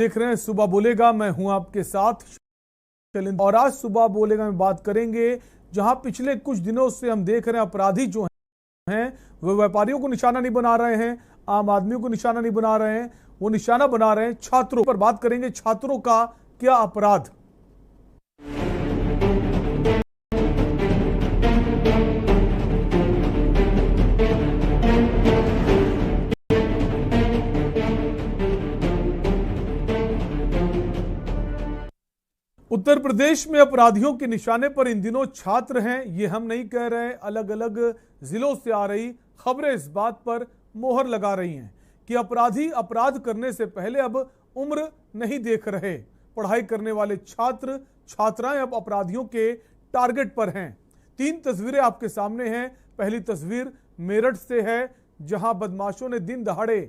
देख रहे हैं सुबह बोलेगा, मैं हूं आपके साथ और आज सुबह बोलेगा में बात करेंगे जहां पिछले कुछ दिनों से हम देख रहे हैं अपराधी जो हैं वो व्यापारियों को निशाना नहीं बना रहे हैं, आम आदमियों को निशाना नहीं बना रहे हैं, वो निशाना बना रहे हैं छात्रों पर। बात करेंगे छात्रों का क्या अपराध। उत्तर प्रदेश में अपराधियों के निशाने पर इन दिनों छात्र हैं। ये हम नहीं कह रहे, अलग अलग जिलों से आ रही खबरें इस बात पर मोहर लगा रही हैं कि अपराधी अपराध करने से पहले अब उम्र नहीं देख रहे। पढ़ाई करने वाले छात्र छात्राएं अब अपराधियों के टारगेट पर हैं। 3 तस्वीरें आपके सामने हैं। पहली तस्वीर मेरठ से है, जहां बदमाशों ने दिन दहाड़े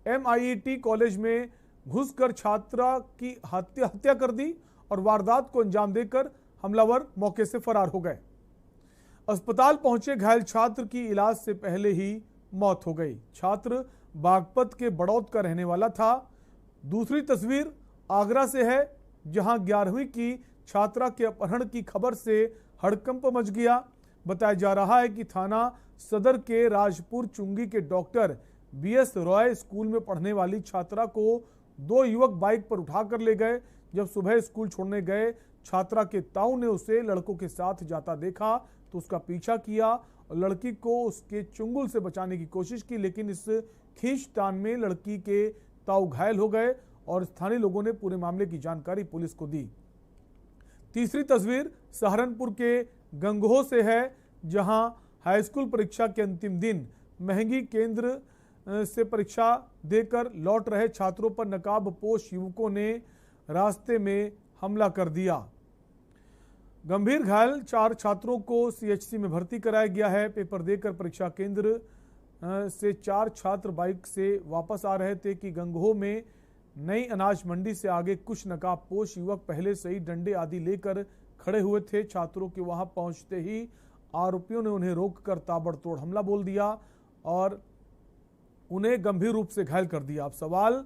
MIET कॉलेज में घुसकर छात्रा की हत्या कर दी और वारदात को अंजाम देकर हमलावर मौके से फरार हो गए। अस्पताल पहुंचे घायल छात्र की इलाज से पहले ही मौत हो गई। छात्र बागपत के बड़ौद का रहने वाला था। दूसरी तस्वीर आगरा से है, जहां 11वीं की छात्रा के अपहरण की खबर से हड़कंप मच गया। बताया जा रहा है कि थाना सदर के राजपुर चुंगी के डॉक्टर BS रॉय स्कूल में पढ़ने वाली छात्रा को 2 युवक बाइक पर उठाकर ले गए। जब सुबह स्कूल छोड़ने गए, छात्रा के ताऊ ने उसे लड़कों के साथ जाता देखा तो उसका पीछा किया और लड़की को उसके चुंगल से बचाने की कोशिश की, लेकिन इस खींचतान में लड़की के ताऊ घायल हो गए और स्थानीय लोगों ने पूरे मामले की जानकारी पुलिस को दी। तीसरी तस्वीर सहारनपुर के गंगोह से है, जहां हाई स्कूल परीक्षा के अंतिम दिन महंगी केंद्र से परीक्षा देकर लौट रहे छात्रों पर नकाबपोश युवकों ने रास्ते में हमला कर दिया। गंभीर घायल 4 छात्रों को CHC में भर्ती कराया गया है। पेपर देकर परीक्षा केंद्र से 4 छात्र बाइक से वापस आ रहे थे कि गंगोह में नई अनाज मंडी से आगे कुछ नकाबपोश युवक पहले से ही डंडे आदि लेकर खड़े हुए थे। छात्रों के वहां पहुंचते ही आरोपियों ने उन्हें रोककर ताबड़तोड़ हमला बोल दिया और उन्हें गंभीर रूप से घायल कर दिया। अब सवाल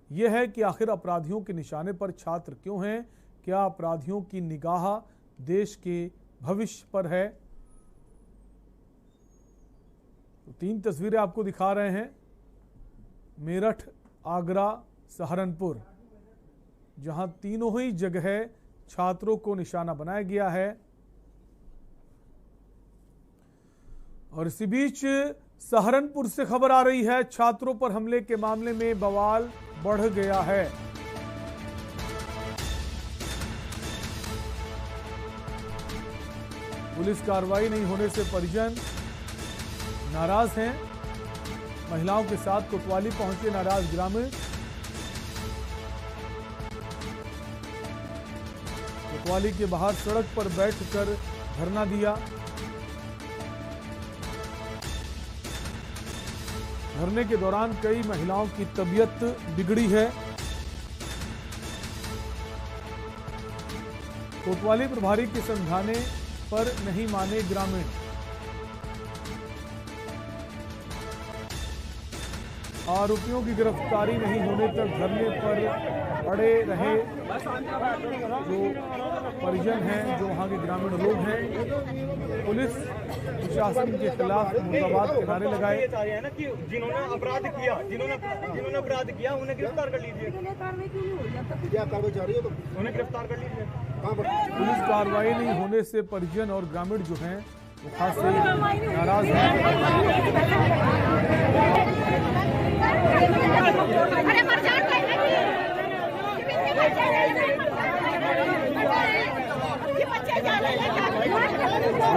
यह है कि आखिर अपराधियों के निशाने पर छात्र क्यों हैं? क्या अपराधियों की निगाह देश के भविष्य पर है? तो 3 तस्वीरें आपको दिखा रहे हैं, मेरठ, आगरा, सहारनपुर, जहां तीनों ही जगह छात्रों को निशाना बनाया गया है। और इसी बीच सहारनपुर से खबर आ रही है, छात्रों पर हमले के मामले में बवाल बढ़ गया है। पुलिस कार्रवाई नहीं होने से परिजन नाराज हैं। महिलाओं के साथ कोतवाली पहुंचे नाराज ग्रामीण। कोतवाली के बाहर सड़क पर बैठकर धरना दिया। धरने के दौरान कई महिलाओं की तबीयत बिगड़ी है। कोतवाली प्रभारी के समझाने पर नहीं माने ग्रामीण। आरोपियों की गिरफ्तारी नहीं होने तक धरने पर अड़े रहे जो परिजन हैं, जो वहां के ग्रामीण लोग हैं। पुलिस प्रशासन के खिलाफ मुर्दाबाद के नारे लगाए। जिन्होंने अपराध किया उन्हें गिरफ्तार कर लीजिए। क्या कार्रवाई जारी है तो उन्हें गिरफ्तार कर लीजिए। पुलिस कार्रवाई नहीं होने से परिजन और ग्रामीण जो हैं वो खास नाराज हैं।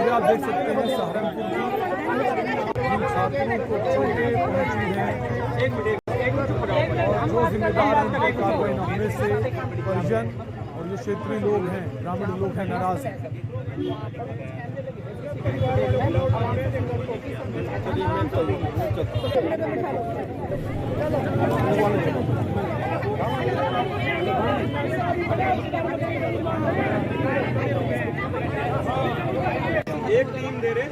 आप देख सकते हैं सहारनपुर की छात्रों को चोटें पहुंची हैं और जो जिम्मेदार उनकी कार्रवाई न होने से परिजन और जो क्षेत्रीय लोग हैं, ग्रामीण लोग हैं, नाराज हैं। एक टीम दे रहे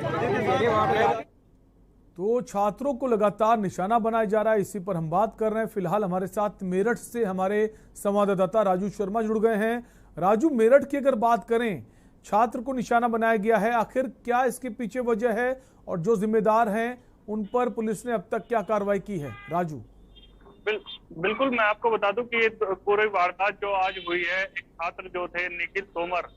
तो छात्रों को लगातार निशाना बनाया जा रहा है, इसी पर हम बात कर रहे हैं। फिलहाल हमारे साथ मेरठ से हमारे संवाददाता राजू शर्मा जुड़ गए हैं। राजू, मेरठ की अगर बात करें, छात्र को निशाना बनाया गया है, आखिर क्या इसके पीछे वजह है और जो जिम्मेदार हैं उन पर पुलिस ने अब तक क्या कार्रवाई की है? राजू। बिल्कुल, मैं आपको बता दूं कि ये पूरी वारदात जो आज हुई है, एक छात्र जो थे निखिल तोमर,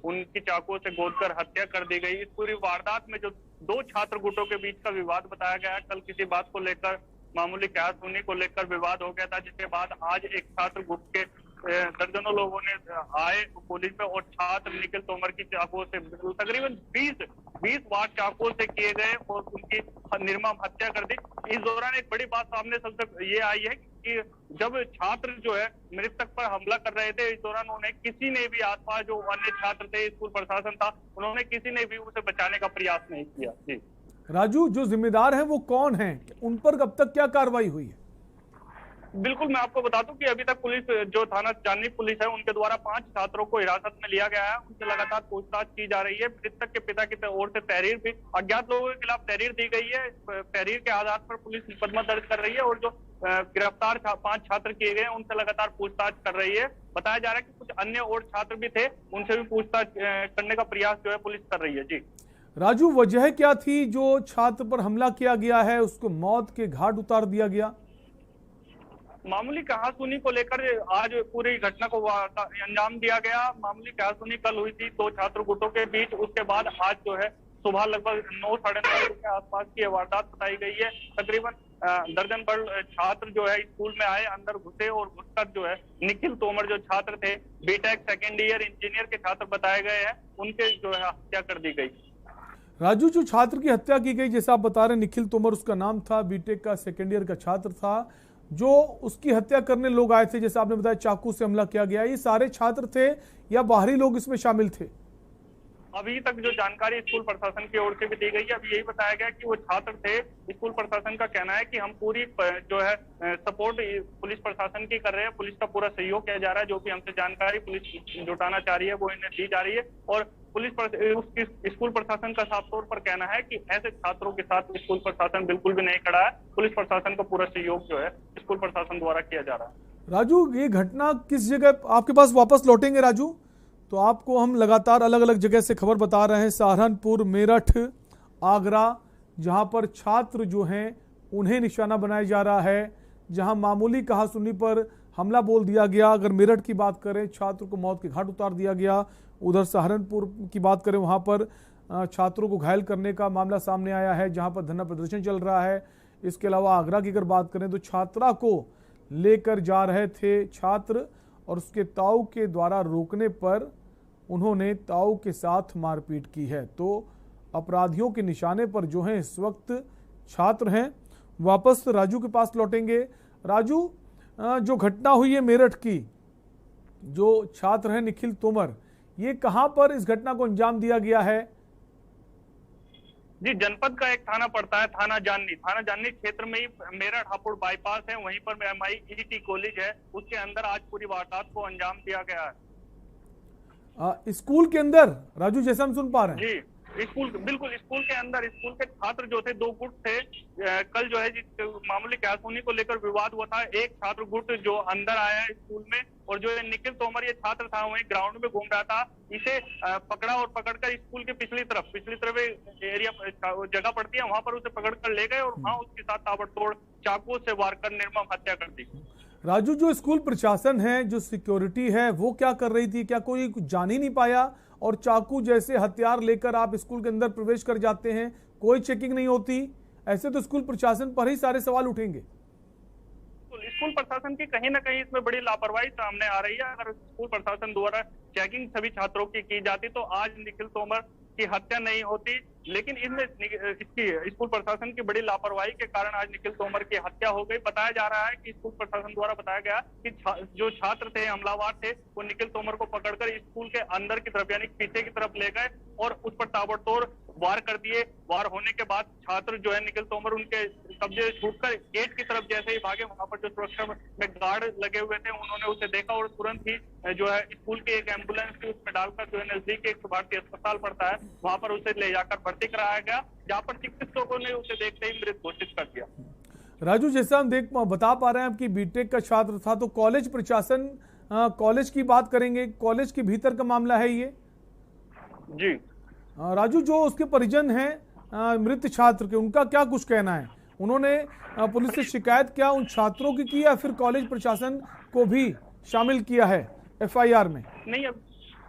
उनकी चाकुओं से गोदकर हत्या कर दी गई। इस पूरी वारदात में जो दो छात्र गुटों के बीच का विवाद बताया गया है, कल किसी बात को लेकर मामूली कहासुनी को लेकर विवाद हो गया था, जिसके बाद आज एक छात्र गुट के दर्जनों लोगों ने आए पुलिस में और छात्र निखिल तोमर की चाकुओं से तकरीबन 20 वार चाकुओं से किए गए और उनकी निर्मम हत्या कर दी। इस दौरान एक बड़ी बात सामने सबसे ये आई है कि जब छात्र जो है मृतक पर हमला कर रहे थे, इस दौरान उन्हें किसी ने भी आसपास जो अन्य छात्र थे, स्कूल प्रशासन था, उन्होंने किसी ने भी उसे बचाने का प्रयास नहीं किया। जी राजू, जो जिम्मेदार हैं वो कौन हैं, उन पर अब तक क्या कार्रवाई हुई है? बिल्कुल, मैं आपको बता दूं कि अभी तक पुलिस जो थाना चांदनी पुलिस है, उनके द्वारा 5 छात्रों को हिरासत में लिया गया है। उनसे लगातार पूछताछ की जा रही है। मृतक के पिता की ओर से तहरीर भी, अज्ञात लोगों के खिलाफ तहरीर दी गई है। तहरीर के आधार पर पुलिस मुकदमा दर्ज कर रही है और जो गिरफ्तार 5 छात्र किए गए, उनसे लगातार पूछताछ कर रही है। बताया जा रहा है कि कुछ अन्य और छात्र भी थे, उनसे भी पूछताछ करने का प्रयास जो है पुलिस कर रही है। जी राजू, वजह क्या थी जो छात्र पर हमला किया गया है, उसको मौत के घाट उतार दिया गया? मामूली कहासुनी को लेकर आज पूरी घटना को अंजाम दिया गया। मामूली कहासुनी कल हुई थी 2 छात्र गुटों के बीच। उसके बाद आज जो है सुबह लगभग 9 साढ़े 9 के आसपास की वारदात बताई गई है। तकरीबन दर्जन भर छात्र जो है स्कूल में आए, अंदर घुसे और घुसकर जो है निखिल तोमर जो छात्र थे, बीटेक सेकेंड ईयर इंजीनियर के छात्र बताए गए हैं, उनके जो है हत्या कर दी गई। राजू, जो छात्र की हत्या की गई, जैसा आप बता रहे हैं, निखिल तोमर उसका नाम था, बीटेक का सेकेंड ईयर का छात्र था, जो उसकी हत्या करने लोग आए थे, जैसे आपने बताया चाकू से हमला किया गया, ये सारे छात्र थे या बाहरी लोग इसमें शामिल थे? अभी तक जो जानकारी स्कूल प्रशासन की ओर से भी दी गई है, अभी यही बताया गया कि वो छात्र थे। स्कूल प्रशासन का कहना है कि हम पूरी जो है सपोर्ट पुलिस प्रशासन की कर रहे हैं, पुलिस का पूरा सहयोग किया जा रहा है। जो भी हमसे जानकारी पुलिस जुटाना चाह रही है वो इन्हें दी जा रही है और स्कूल प्रशासन का साफ तौर पर कहना है कि ऐसे छात्रों के साथ स्कूल प्रशासन बिल्कुल भी नहीं खड़ा है। पुलिस प्रशासन का पूरा सहयोग जो है स्कूल प्रशासन द्वारा किया जा रहा है। राजू, ये घटना किस जगह आपके पास वापस लौटेंगे राजू, तो आपको हम लगातार अलग अलग जगह से खबर बता रहे हैं, सहारनपुर, मेरठ, आगरा, जहां पर छात्र जो हैं उन्हें निशाना बनाया जा रहा है, जहां मामूली कहासुनी पर हमला बोल दिया गया। अगर मेरठ की बात करें, छात्र को मौत के घाट उतार दिया गया। उधर सहारनपुर की बात करें, वहां पर छात्रों को घायल करने का मामला सामने आया है, जहां पर धरना प्रदर्शन चल रहा है। इसके अलावा आगरा की अगर बात करें तो छात्रा को लेकर जा रहे थे छात्र और उसके ताऊ के द्वारा रोकने पर उन्होंने ताऊ के साथ मारपीट की है। तो अपराधियों के निशाने पर जो हैं इस वक्त छात्र हैं। वापस राजू के पास लौटेंगे। राजू, जो घटना हुई है मेरठ की, जो छात्र है निखिल तोमर, ये कहां पर इस घटना को अंजाम दिया गया है? जी, जनपद का एक थाना पड़ता है, थाना जाननी क्षेत्र में ही मेरठ हापुड़ बाईपास है, वहीं पर MIET कॉलेज है, उसके अंदर आज पूरी वारदात को अंजाम दिया गया है। स्कूल के अंदर राजू, जैसा हम सुन पा रहे हैं? जी, बिल्कुल स्कूल के अंदर स्कूल के छात्र जो थे, 2 गुट थे। कल जो है मामूली कहासुनी को लेकर विवाद हुआ था। एक छात्र गुट जो अंदर आया स्कूल में और जो निखिल तोमर ये छात्र था, वहीं ग्राउंड में घूम रहा था, इसे पकड़ा और पकड़कर स्कूल के पिछली तरफ एरिया जगह पड़ती है, वहां पर उसे पकड़कर ले गए और वहां उसके साथ ताबड़तोड़ चाकू से वार कर निर्मम हत्या कर दी। राजू, जो स्कूल प्रशासन है, जो सिक्योरिटी है, वो क्या कर रही थी? क्या कोई कुछ जान ही नहीं पाया? और चाकू जैसे हथियार लेकर आप स्कूल के अंदर प्रवेश कर जाते हैं, कोई चेकिंग नहीं होती, ऐसे तो स्कूल प्रशासन पर ही सारे सवाल उठेंगे। स्कूल प्रशासन की कहीं ना कहीं इसमें बड़ी लापरवाही सामने आ रही है। अगर स्कूल प्रशासन द्वारा चेकिंग सभी छात्रों की जाती तो आज निखिल तोमर की हत्या नहीं होती, लेकिन इसमें इसकी स्कूल प्रशासन की बड़ी लापरवाही के कारण आज निखिल तोमर की हत्या हो गई। बताया जा रहा है कि स्कूल प्रशासन द्वारा बताया गया कि जो छात्र थे, हमलावर थे, वो निखिल तोमर को पकड़कर स्कूल के अंदर की तरफ यानी पीछे की तरफ ले गए और उस पर ताबड़तोड़ वार कर दिए। वार होने के बाद छात्र जो है निखिल तोमर उनके कब्जे छूटकर गेट की तरफ जैसे ही भागे, वहां पर जो सुरक्षा में गार्ड लगे हुए थे, उन्होंने उसे देखा और तुरंत ही जो है स्कूल की एक एम्बुलेंस थी उसमें डालकर जो है नजदीक एक भारतीय अस्पताल पड़ता है, वहां पर उसे ले जाकर भर्ती कराया गया, जहां पर चिकित्सकों ने उसे देखते ही मृत घोषित कर दिया। राजू, जैसा हम बता पा रहे हैं आपकी बीटेक का छात्र था, तो कॉलेज प्रशासन, कॉलेज की बात करेंगे, कॉलेज के भीतर का मामला है ये जी। राजू, जो उसके परिजन हैं मृत छात्र के, उनका क्या कुछ कहना है? उन्होंने पुलिस से शिकायत क्या उन छात्रों की या फिर कॉलेज प्रशासन को भी शामिल किया है एफआईआर में?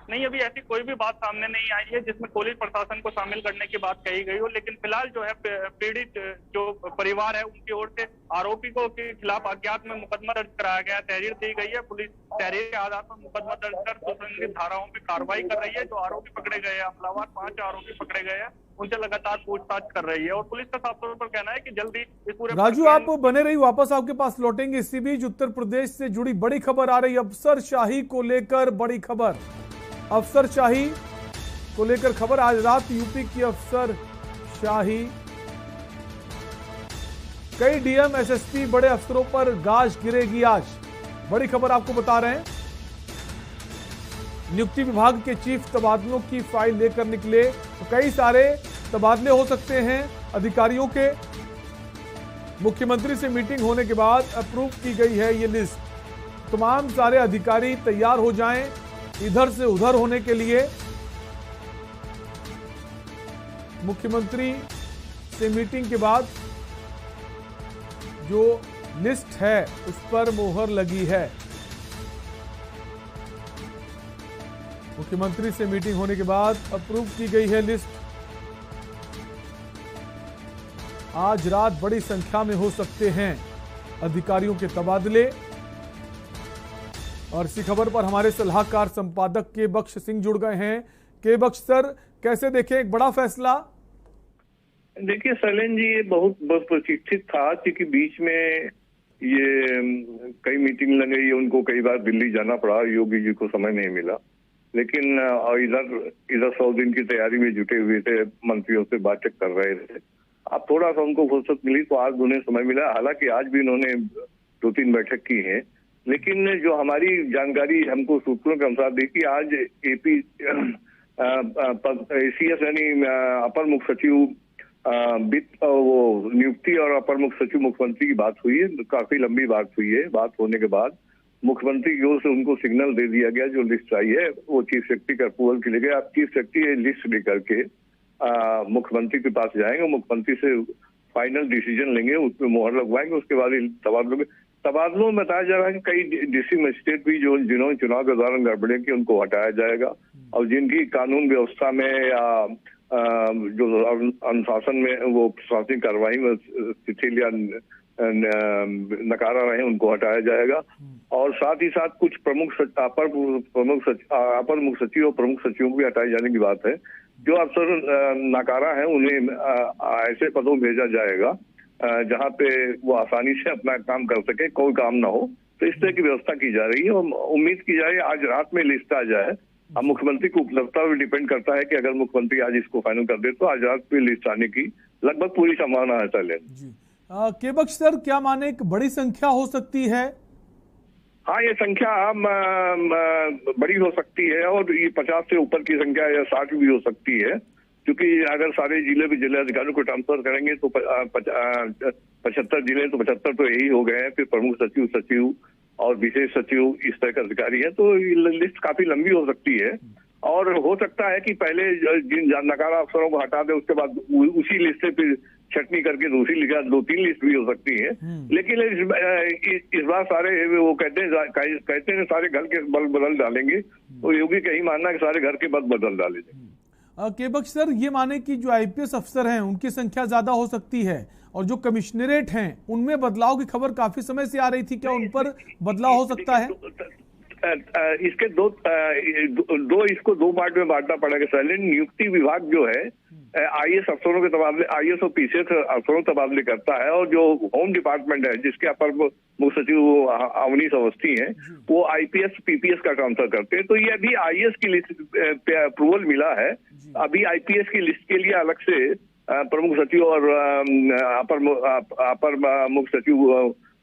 नहीं, अभी ऐसी कोई भी बात सामने नहीं आई है जिसमें कॉलेज प्रशासन को शामिल करने की बात कही गई हो, लेकिन फिलहाल जो है पीड़ित जो परिवार है उनकी ओर से आरोपी को के खिलाफ अज्ञात में मुकदमा दर्ज कराया गया, तहरीर दी गई है। पुलिस तहरीर के आधार पर मुकदमा दर्ज कर संबंधित धाराओं में कार्रवाई कर रही है। जो आरोपी पकड़े गए हैं हमलावर, 5 आरोपी पकड़े गए हैं, उनसे लगातार पूछताछ कर रही है और पुलिस का साफ तौर पर कहना है कि जल्दी इस पूरे। राजू, आप बने रही, वापस आपके पास लौटेंगे। इसी बीच उत्तर प्रदेश से जुड़ी बड़ी खबर आ रही है, अफसरशाही को लेकर बड़ी खबर। अफसरशाही को लेकर खबर आज रात यूपी की अफसरशाही, कई डीएम एसएसपी बड़े अफसरों पर गाज गिरेगी आज, बड़ी खबर आपको बता रहे हैं। नियुक्ति विभाग के चीफ तबादलों की फाइल लेकर निकले, तो कई सारे तबादले हो सकते हैं अधिकारियों के। मुख्यमंत्री से मीटिंग होने के बाद अप्रूव की गई है ये लिस्ट। तमाम सारे अधिकारी तैयार हो जाएं इधर से उधर होने के लिए। मुख्यमंत्री से मीटिंग के बाद जो लिस्ट है उस पर मोहर लगी है। मुख्यमंत्री से मीटिंग होने के बाद अप्रूव की गई है लिस्ट। आज रात बड़ी संख्या में हो सकते हैं अधिकारियों के तबादले। और इसी खबर पर हमारे सलाहकार संपादक के बख्श सिंह जुड़ गए हैं। के बख्श सर, कैसे देखें एक बड़ा फैसला? देखिए शैलेंद्र जी, ये बहुत प्रतीक्षित था, क्योंकि बीच में ये कई मीटिंग लगी, उनको कई बार दिल्ली जाना पड़ा, योगी जी को समय नहीं मिला। लेकिन इधर 100 दिन की तैयारी में जुटे हुए थे, मंत्रियों से बातचीत कर रहे थे। अब थोड़ा सा उनको फुर्सत मिली तो आज उन्हें समय मिला। हालांकि आज भी उन्होंने 2-3 बैठक की है, लेकिन जो हमारी जानकारी हमको सूत्रों के अनुसार देखी, आज एपी एसीएस यानी अपर मुख्य सचिव वित्त वो नियुक्ति और अपर मुख्य सचिव मुख्यमंत्री की बात हुई है। काफी लंबी बात हुई है। बात होने के बाद मुख्यमंत्री की ओर से उनको सिग्नल दे दिया गया, जो लिस्ट आई है वो चीफ सेक्रेटरी का अप्रूवल के लिए गया। अब चीफ सेक्रेटरी लिस्ट लेकर के मुख्यमंत्री के पास जाएंगे, मुख्यमंत्री से फाइनल डिसीजन लेंगे, उसमें मोहर लगवाएंगे। उसके बाद तबादलों में बताया जा रहा है कि कई डिस्ट्रिक्ट मजिस्ट्रेट भी जिन्होंने चुनाव के दौरान गड़बड़ी की उनको हटाया जाएगा, और जिनकी कानून व्यवस्था में या जो अनुशासन में वो प्रशासनिक कार्रवाई में शिथिल या नकारा रहे उनको हटाया जाएगा। और साथ ही साथ कुछ अपर मुख्य सचिव और प्रमुख सचिवों को भी हटाए जाने की बात है। जो अफसर नाकारा है उन्हें ऐसे पदों में भेजा जाएगा जहां पे वो आसानी से अपना काम कर सके, कोई काम ना हो। तो इस तरह की व्यवस्था की जा रही है और उम्मीद की जाए आज रात में लिस्ट आ जाए। अब मुख्यमंत्री को उपलब्धता पर डिपेंड करता है कि अगर मुख्यमंत्री आज इसको फाइनल कर दे तो आज रात में लिस्ट आने की लगभग पूरी संभावना है। चले जी के बख्श सर, क्या माने एक बड़ी संख्या हो सकती है? हाँ, ये संख्या बड़ी हो सकती है और ये 50 से ऊपर की संख्या या 60 भी हो सकती है, क्योंकि अगर सारे जिले भी जिलाधिकारियों को ट्रांसफर करेंगे तो 75 जिले तो 75 तो यही हो गए हैं। फिर प्रमुख सचिव, सचिव और विशेष सचिव इस तरह के अधिकारी है, तो लिस्ट काफी लंबी हो सकती है। और हो सकता है कि पहले जिन नकारा अफसरों को हटा दे, उसके बाद उसी लिस्ट से फिर छटनी करके दूसरी लिखा 2-3 लिस्ट भी हो सकती है। लेकिन इस बार सारे वो कहते हैं सारे घर के बल बदल डालेंगे, तो योगी का ही मानना है कि सारे घर के बल बदल डालेंगे। के बख्श सर, ये माने कि जो आईपीएस अफसर हैं उनकी संख्या ज्यादा हो सकती है और जो कमिश्नरेट हैं उनमें बदलाव की खबर काफी समय से आ रही थी, क्या उन पर बदलाव हो सकता है? इसके दो इसको 2 पार्ट में बांटना पड़ेगा। सैलेंड नियुक्ति विभाग जो है आईएएस अफसरों के तबादले, आईएएस और पीसीएस अफसरों के तबादले करता है, और जो होम डिपार्टमेंट है जिसके अपर मुख्य सचिव अवनीश अवस्थी हैं, वो आईपीएस पीपीएस का ट्रांसफर करते हैं। तो ये अभी आईएएस की लिस्ट पे अप्रूवल मिला है। अभी आईपीएस की लिस्ट के लिए अलग से प्रमुख सचिव और अपर मुख्य सचिव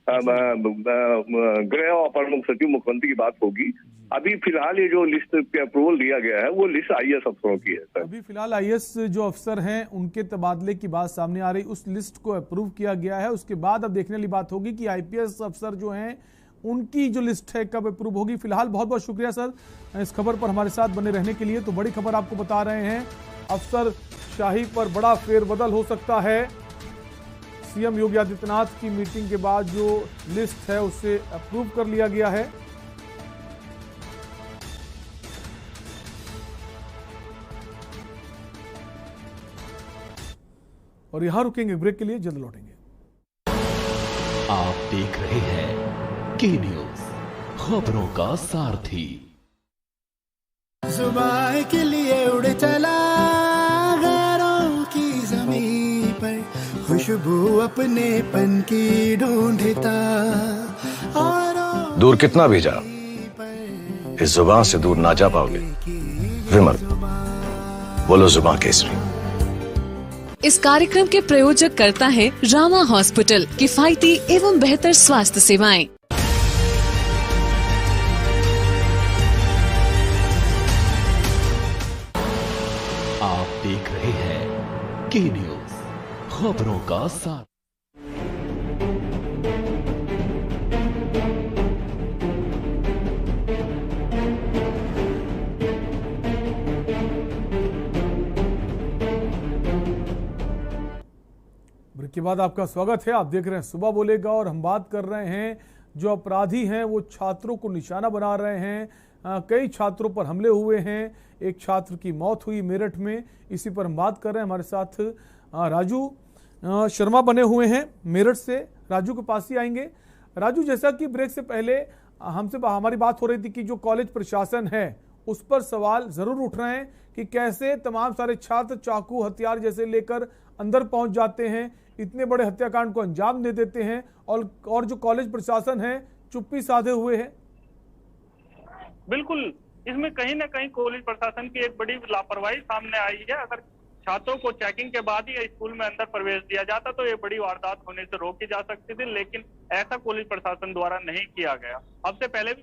गृह और अपर मुख्य सचिव मुख्यमंत्री की बात होगी। अभी फिलहाल ये जो लिस्ट पे अप्रूवल दिया गया है वो लिस्ट आईएएस अफसरों की है सर। अभी फिलहाल आईएएस जो अफसर हैं उनके तबादले की बात सामने आ रही, उस लिस्ट को अप्रूव किया गया है। उसके बाद अब देखने वाली बात होगी कि आईपीएस अफसर जो हैं उनकी जो लिस्ट है कब अप्रूव होगी। फिलहाल बहुत बहुत शुक्रिया सर इस खबर पर हमारे साथ बने रहने के लिए। तो बड़ी खबर आपको बता रहे हैं, अफसर शाही पर बड़ा फेरबदल हो सकता है। सीएम योगी आदित्यनाथ की मीटिंग के बाद जो लिस्ट है उसे अप्रूव कर लिया गया है। और यहां रुकेंगे ब्रेक के लिए, जल्द लौटेंगे। आप देख रहे हैं के न्यूज, खबरों का सारथी। जुबान के लिए उड़ चला गैरों की जमीन पर, खुशबू अपने पन की ढूंढता और दूर कितना भी जा, इस जुबान से दूर ना जा पाओगे। विमल, बोलो जुबान केसरी। इस कार्यक्रम के प्रायोजक करता है रामा हॉस्पिटल, किफायती एवं बेहतर स्वास्थ्य सेवाएं। आप देख रहे हैं के न्यूज, खबरों का साथ। ब्रेक के बाद आपका स्वागत है। आप देख रहे हैं सुबह बोलेगा और हम बात कर रहे हैं जो अपराधी हैं वो छात्रों को निशाना बना रहे हैं। कई छात्रों पर हमले हुए हैं, एक छात्र की मौत हुई मेरठ में, इसी पर हम बात कर रहे हैं। हमारे साथ राजू शर्मा बने हुए हैं मेरठ से। राजू के पास ही आएंगे। राजू, जैसा कि ब्रेक से पहले हमसे हमारी बात हो रही थी कि जो कॉलेज प्रशासन है उस पर सवाल जरूर उठ रहे हैं कि कैसे तमाम सारे छात्र चाकू हथियार जैसे लेकर अंदर पहुंच जाते हैं, इतने बड़े हत्याकांड को अंजाम दे देते हैं, और जो कॉलेज प्रशासन है चुप्पी साधे हुए है। बिल्कुल, इसमें कहीं ना कहीं कॉलेज प्रशासन की एक बड़ी लापरवाही सामने आई है। अगर छात्रों को चेकिंग के बाद ही स्कूल में अंदर प्रवेश दिया जाता तो ये बड़ी वारदात होने से रोकी जा सकती थी, लेकिन ऐसा कॉलेज प्रशासन द्वारा नहीं किया गया। अब से पहले भी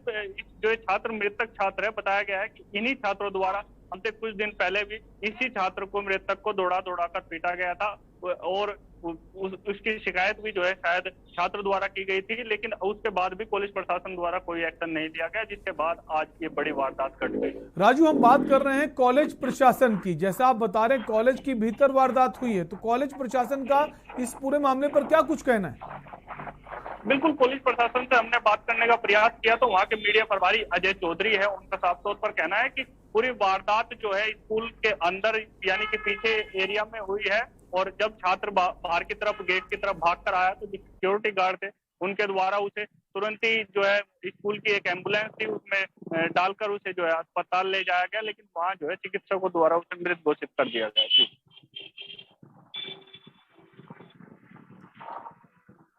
जो छात्र मृतक छात्र है, बताया गया है कि इन्हीं छात्रों द्वारा हमसे कुछ दिन पहले भी इसी छात्र को, मृतक को दौड़ा कर पीटा गया था और उसकी शिकायत भी जो है शायद छात्र द्वारा की गई थी, लेकिन उसके बाद भी पुलिस प्रशासन द्वारा कोई एक्शन नहीं लिया गया, जिसके बाद आज ये बड़ी वारदात घट गई। राजू, हम बात कर रहे हैं कॉलेज प्रशासन की। जैसा आप बता रहे हैं कॉलेज की भीतर वारदात हुई है, तो कॉलेज प्रशासन का इस पूरे मामले पर क्या कुछ कहना है? बिल्कुल, पुलिस प्रशासन से हमने बात करने का प्रयास किया तो वहाँ के मीडिया प्रभारी अजय चौधरी है, उनका साफ तौर पर कहना है कि पूरी वारदात जो है स्कूल के अंदर यानी कि पीछे एरिया में हुई है, और जब छात्र बाहर की तरफ गेट की तरफ भाग कर आया तो सिक्योरिटी गार्ड थे, उनके द्वारा उसे तुरंत ही जो है स्कूल की एक एम्बुलेंस थी उसमें डालकर उसे जो है अस्पताल ले जाया गया, लेकिन वहाँ जो है चिकित्सकों द्वारा उसे मृत घोषित कर दिया गया।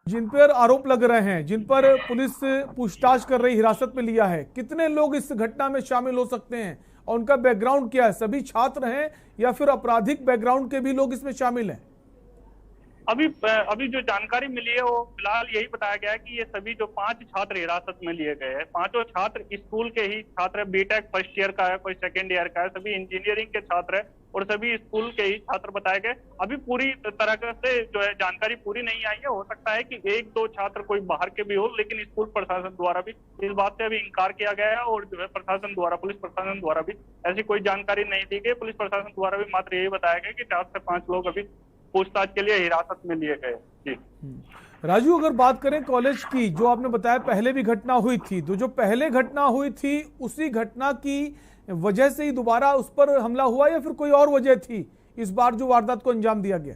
जिन पर आरोप लग रहे हैं, जिन पर पुलिस पूछताछ कर रही, हिरासत में लिया है, कितने लोग इस घटना में शामिल हो सकते हैं और उनका बैकग्राउंड क्या है? सभी छात्र हैं या फिर आपराधिक बैकग्राउंड के भी लोग इसमें शामिल हैं? अभी जो जानकारी मिली है वो फिलहाल यही बताया गया है कि ये सभी जो 5 छात्र हिरासत में लिए गए हैं, 5 छात्र स्कूल के ही छात्र, बीटेक फर्स्ट ईयर का है, कोई सेकेंड ईयर का है, सभी इंजीनियरिंग के छात्र है और सभी स्कूल के ही छात्र बताए गए। अभी पूरी तरह से जो है जानकारी पूरी नहीं आई है, हो सकता है कि 1-2 छात्र कोई बाहर के भी हो, लेकिन स्कूल प्रशासन द्वारा भी इस बात से अभी इंकार किया गया है और जो है प्रशासन द्वारा, पुलिस प्रशासन द्वारा भी ऐसी कोई जानकारी नहीं दी गई। पुलिस प्रशासन द्वारा भी मात्र यही बताया गया कि 4 से 5 लोग अभी पूछताछ के लिए हिरासत में लिए गए। जी राजू, अगर बात करें कॉलेज की, जो आपने बताया पहले भी घटना हुई थी, तो जो पहले घटना हुई थी उसी घटना की वजह से ही दोबारा उस पर हमला हुआ या फिर कोई और वजह थी इस बार जो वारदात को अंजाम दिया गया?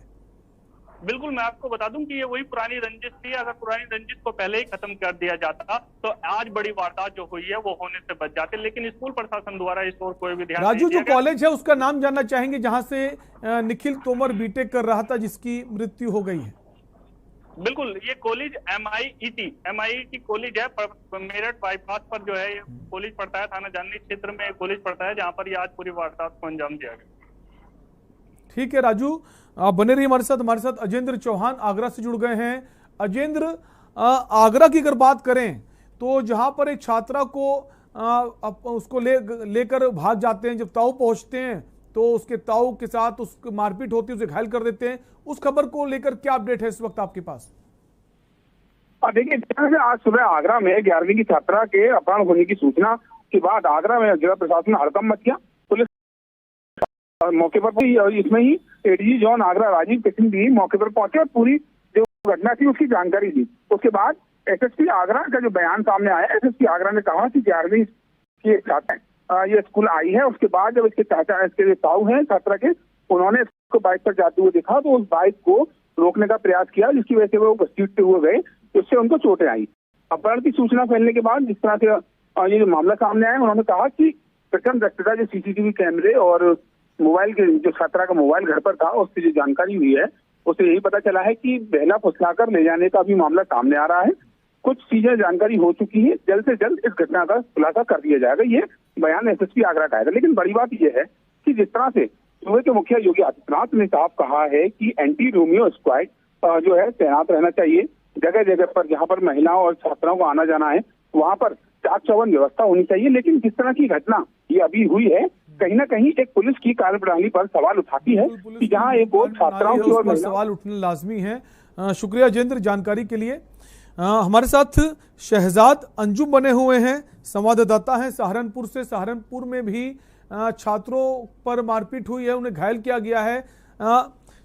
बिल्कुल, मैं आपको बता दूं कि ये वही पुरानी रंजिश थी। अगर पुरानी रंजिश को पहले ही खत्म कर दिया जाता तो आज बड़ी वारदात जो हुई है वो होने से बच जाते, लेकिन स्कूल प्रशासन द्वारा इस ओर कोई भी ध्यान राजू, नहीं जो कॉलेज है उसका नाम जानना चाहेंगे जहां से निखिल तोमर बीटेक कर रहा था जिसकी मृत्यु हो गई है? बिल्कुल, ये कॉलेज MIET कॉलेज है, मेरठ बाईपास पर जो है ये कॉलेज पड़ता है, थाना जाननी क्षेत्र में कॉलेज पड़ता है, जहां पर ये आज पूरी वारदात को अंजाम दिया गया। ठीक है राजू, आप बने रहिए हमारे साथ अजेंद्र चौहान आगरा से जुड़ गए हैं। अजेंद्र, आगरा की अगर बात करें तो जहां पर एक छात्रा को उसको लेकर भाग जाते हैं, जब ताऊ पहुंचते हैं तो उसके ताऊ के साथ उसकी मारपीट होती है, उसे घायल कर देते हैं। उस खबर को लेकर क्या अपडेट है इस वक्त आपके पास? देखिए, आज सुबह आगरा में 11वीं की छात्रा के अपहरण होने की सूचना के बाद आगरा में जिला प्रशासन हड़कंप मच गया। पुलिस मौके पर इसमें ही एडीजी जोन आगरा राजीव किशन भी मौके पर पहुंचे और पूरी जो घटना थी उसकी जानकारी दी। उसके बाद एसएसपी आगरा का जो बयान सामने आया, एसएसपी आगरा ने कहा कि 11वीं की एक छात्रा ये स्कूल आई है। उसके बाद जब इसके चाचा, इसके जो ताऊ हैं छात्रा के, उन्होंने इसको बाइक पर जाते हुए देखा तो उस बाइक को रोकने का प्रयास किया, जिसकी वजह से वो घसीटते हुए गए, उससे उनको चोटें आई। अपहरण की सूचना फैलने के बाद जिस तरह से ये जो मामला सामने आया, उन्होंने कहा कि प्रथम दृष्टया जो सीसीटीवी कैमरे और मोबाइल के जो छात्रा का मोबाइल घर पर था, उससे जो जानकारी हुई है उससे यही पता चला है कि बहला फुसलाकर ले जाने का भी मामला सामने आ रहा है। कुछ चीजें जानकारी हो चुकी है, जल्द से जल्द इस घटना का खुलासा कर दिया जाएगा। ये बयान एसएसपी आगरा का है। लेकिन बड़ी बात यह है कि जिस तरह से सूबे के मुखिया योगी आदित्यनाथ ने साफ कहा है कि एंटी रोमियो स्क्वाड जो है तैनात रहना चाहिए जगह जगह पर, जहां पर महिलाओं और छात्राओं को आना जाना है वहां पर चाक चौबंद व्यवस्था होनी चाहिए। लेकिन जिस तरह की घटना ये अभी हुई है, कहीं ना कहीं एक पुलिस की कार्यप्रणाली पर सवाल उठाती है कि जहां एक और छात्राओं की और सवाल उठने लाजमी है। शुक्रिया जेंद्र जानकारी के लिए। हमारे साथ शहजाद अंजुम बने हुए हैं, संवाददाता हैं सहारनपुर से। सहारनपुर में भी छात्रों पर मारपीट हुई है, उन्हें घायल किया गया है।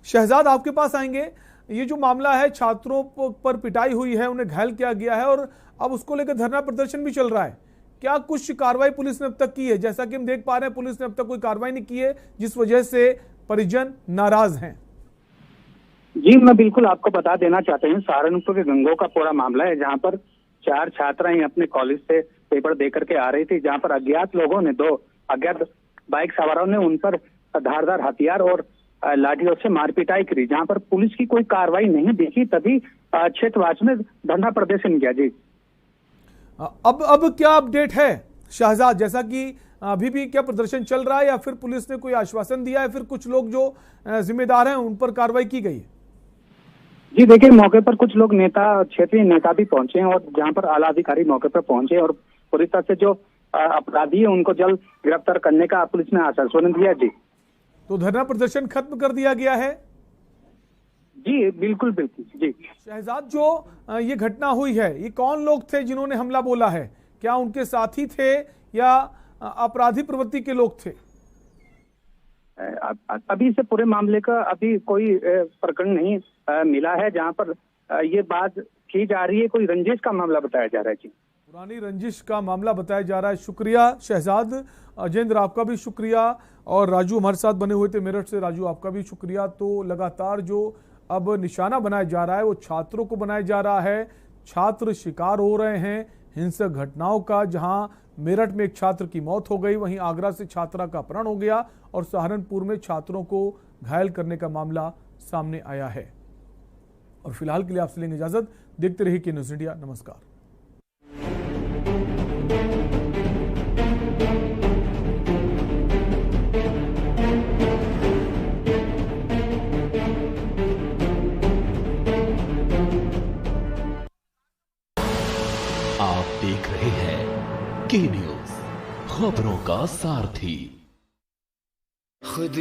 शहजाद आपके पास आएंगे। ये जो मामला है, छात्रों पर पिटाई हुई है, उन्हें घायल किया गया है और अब उसको लेकर धरना प्रदर्शन भी चल रहा है। क्या कुछ कार्रवाई पुलिस ने अब तक की है? जैसा कि हम देख पा रहे हैं पुलिस ने अब तक कोई कार्रवाई नहीं की है, जिस वजह से परिजन नाराज हैं। जी, मैं बिल्कुल आपको बता देना चाहता हूँ, सहारनपुर के गंगो का पूरा मामला है, जहाँ पर 4 छात्राएं अपने कॉलेज से पेपर दे करके आ रही थी, जहाँ पर अज्ञात लोगों ने 2 अज्ञात बाइक सवारों ने उन पर धारदार हथियार और लाठियों से मारपिटाई करी, जहाँ पर पुलिस की कोई कार्रवाई नहीं दिखी। तभी क्षेत्रवासियों ने धरना प्रदर्शन किया। जी, अब क्या अपडेट है शहजाद? जैसा कि अभी भी क्या प्रदर्शन चल रहा है या फिर पुलिस ने कोई आश्वासन दिया है, फिर कुछ लोग जो जिम्मेदार हैं उन पर कार्रवाई की गई है? जी देखिए, मौके पर कुछ लोग नेता, क्षेत्रीय नेता भी पहुंचे हैं और जहां पर आला अधिकारी मौके पर पहुंचे और पूरी तरह से जो अपराधी है उनको जल्द गिरफ्तार करने का पुलिस ने आश्वासन दिया। जी, तो धरना प्रदर्शन खत्म कर दिया गया है? जी बिल्कुल बिल्कुल। जी शहजाद, जो ये घटना हुई है, ये कौन लोग थे जिन्होंने हमला बोला है? क्या उनके साथी थे या अपराधी प्रवृत्ति के लोग थे? अभी से पूरे मामले का अभी कोई प्रकरण नहीं मिला है, जहां पर ये बात की जा रही है, कोई रंजिश का मामला बताया जा रहा है। जी, पुरानी रंजिश का मामला बताया जा रहा है। शुक्रिया शहजाद। अजेंद्र, आपका भी शुक्रिया। और राजू हमारे साथ बने हुए थे मेरठ से। राजू, आपका भी शुक्रिया। तो लगातार जो अब निशाना बनाया जा रहा है वो छात्रों को बनाया जा रहा है। छात्र शिकार हो रहे हैं हिंसक घटनाओं का। जहां मेरठ में एक छात्र की मौत हो गई, वहीं आगरा से छात्रा का अपहरण हो गया और सहारनपुर में छात्रों को घायल करने का मामला सामने आया है। और फिलहाल के लिए आपसे लेंगे इजाजत। देखते रहिए के न्यूज़ इंडिया। नमस्कार। आप देख रहे हैं के न्यूज़, खबरों का सारथी। खुद